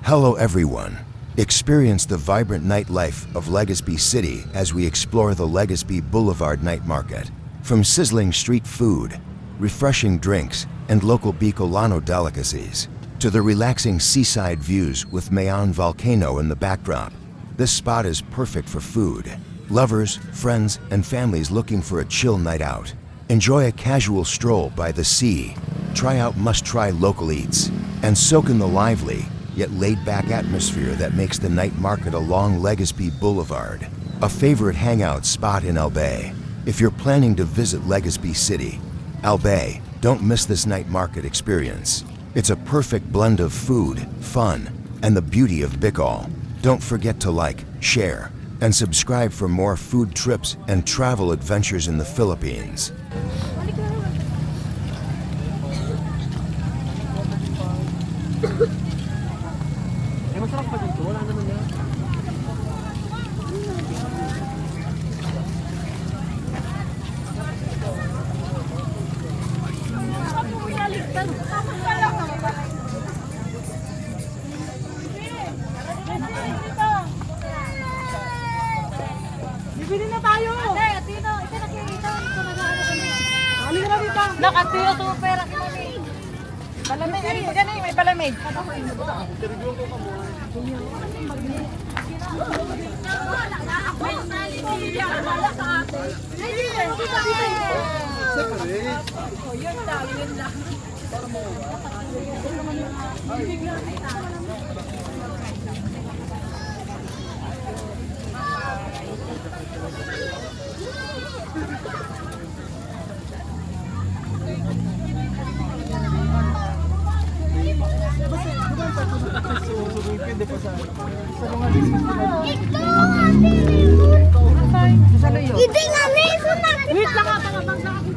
Hello everyone. Experience the vibrant nightlife of Legazpi City as we explore the Legazpi Boulevard Night Market. From sizzling street food, refreshing drinks, and local Bicolano delicacies, to the relaxing seaside views with Mayon Volcano in the backdrop, this spot is perfect for food, lovers, friends, and families looking for a chill night out. Enjoy a casual stroll by the sea, try out must-try local eats, and soak in the lively, yet laid-back atmosphere that makes the night market along Legazpi Boulevard a favorite hangout spot in Albay. If you're planning to visit Legazpi City, Albay, don't miss this night market experience. It's a perfect blend of food, fun, and the beauty of Bicol. Don't forget to like, share, and subscribe for more food trips and travel adventures in the Philippines. Masarap pa dito, wala naman yan. Bibili na tayo! Ate, Atino, ito nakikita. Ito nag-ano kami. Halika na dito. Nakatino, super. Palamig, ano ba ganun? May palamig. Yun lang. Hindi nga meso na. Wait lang ata nga bang nakakita.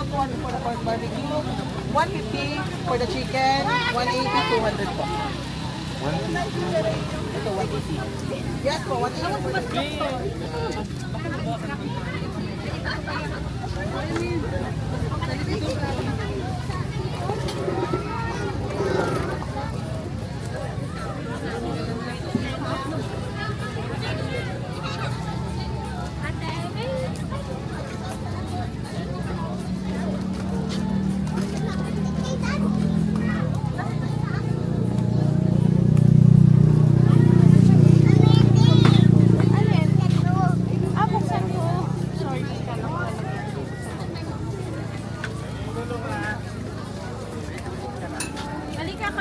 One for the pork barbecue, 150 for the chicken, 180, 200 po. 150? Ito, 180. Yes po, 180 for the chicken.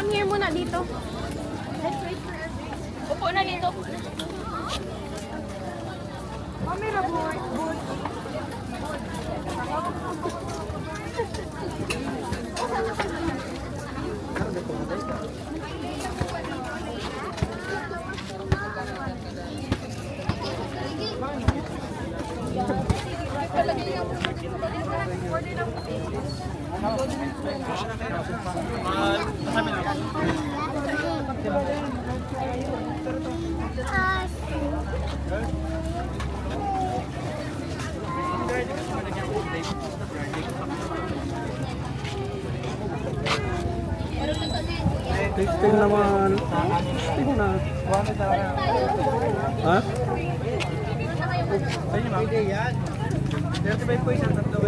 come here muna dito. Upo na dito. Camera boy. Testing naman. Testing na. Ha? Ayun na. Yan. 35 po isang tatlo.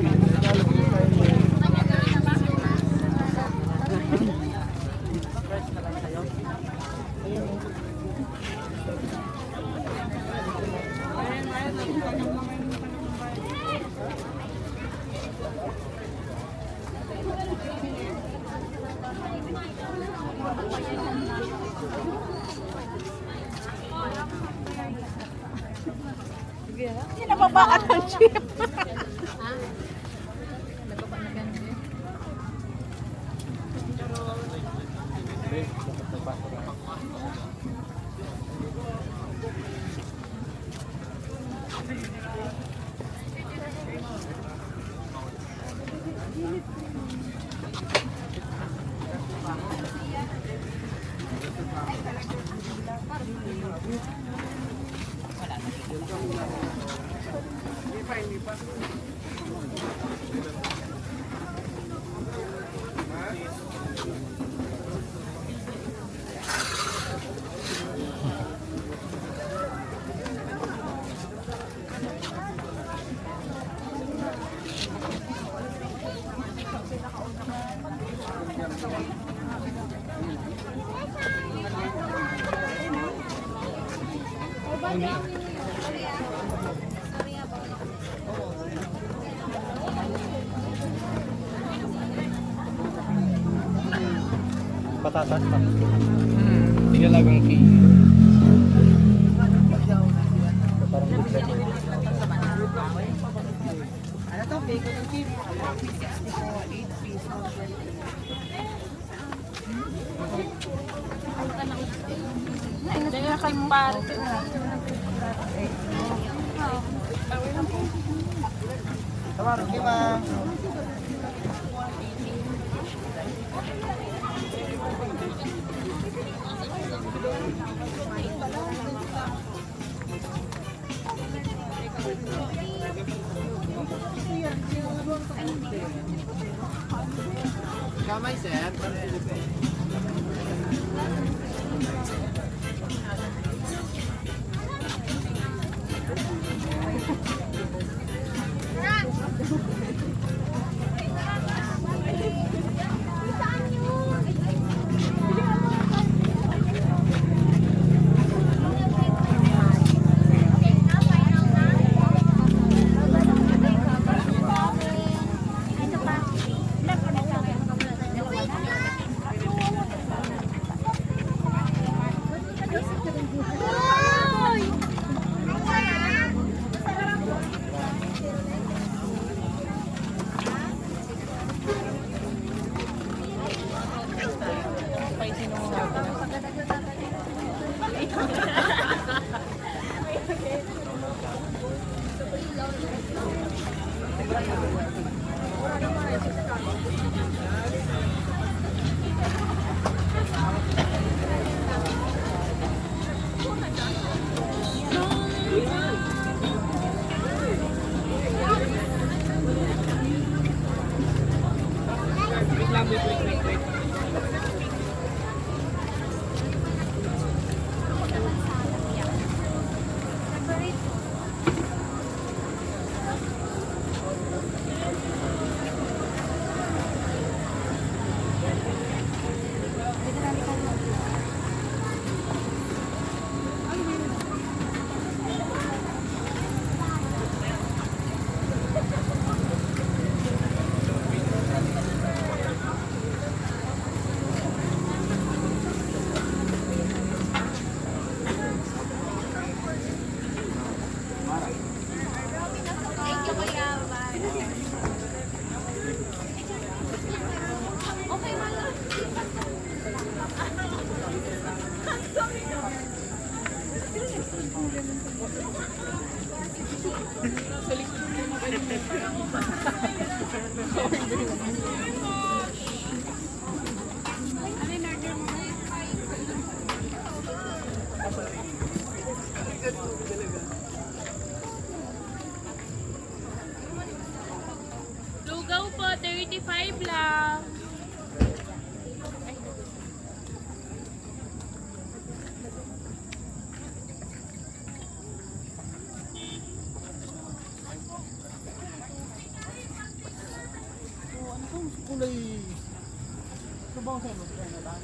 Hindi na babaan ng jeep. Patatas pa. Tinalagang key. Parang good. Ano to? Bacon and cheese. 8 pesos. Dahil kay parte. Tawaro, di ba? Kamay, sir. To-go po, 35 lang. Kulay. Subang sa mga na lang.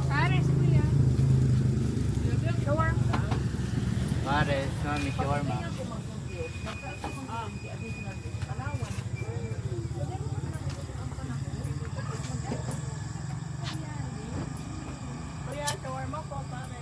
Pares, kuya. Shawarma. Pares, mami, shawarma. Kuya, shawarma po, pare.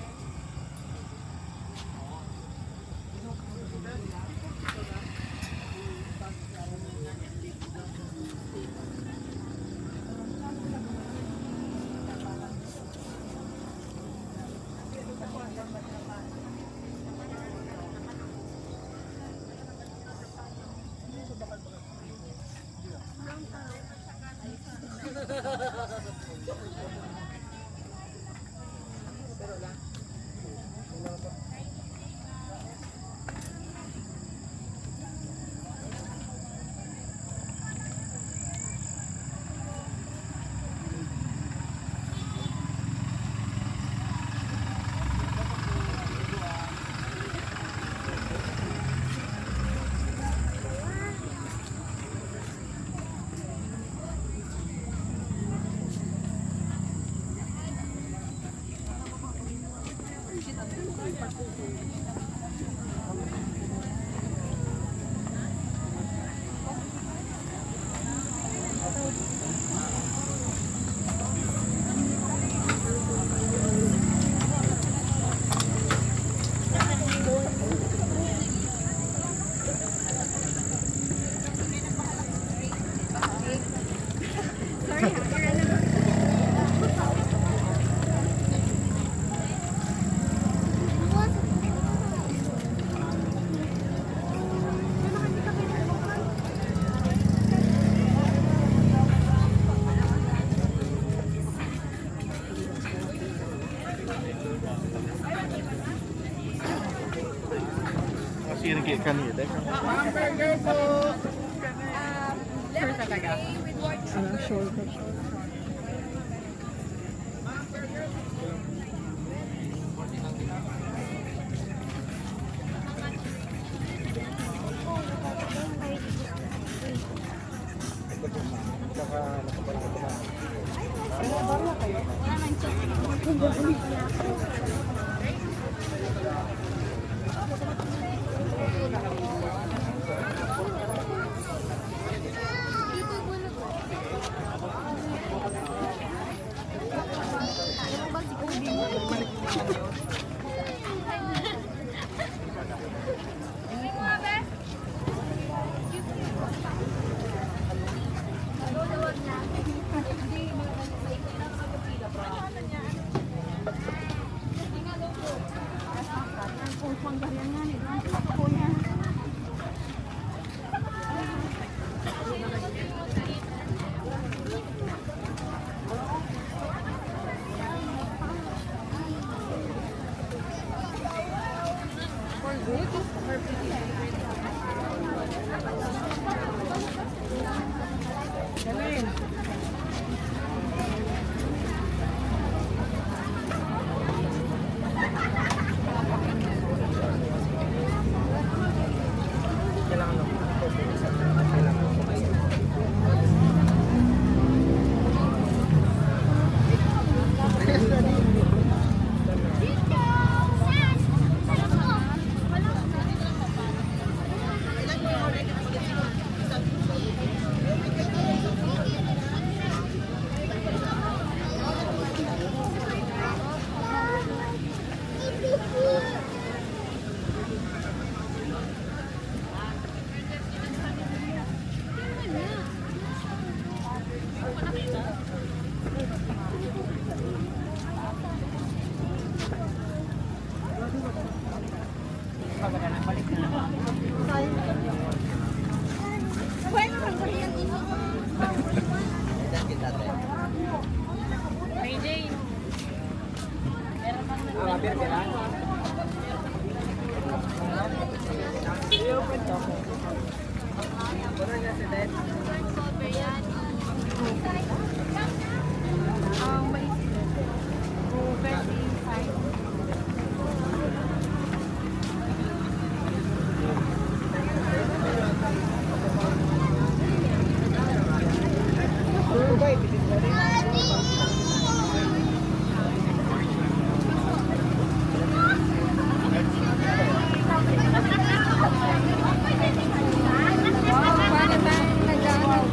Kasi yung kanina. Hamburger po. Sure talaga. Sure.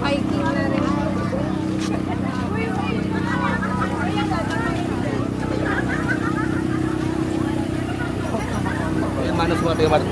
Hiking na rin. Mana semua dia baru.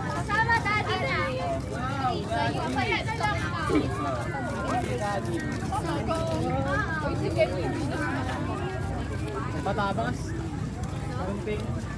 Kasama dati na. Papaya na lang. Patabas. Kunting.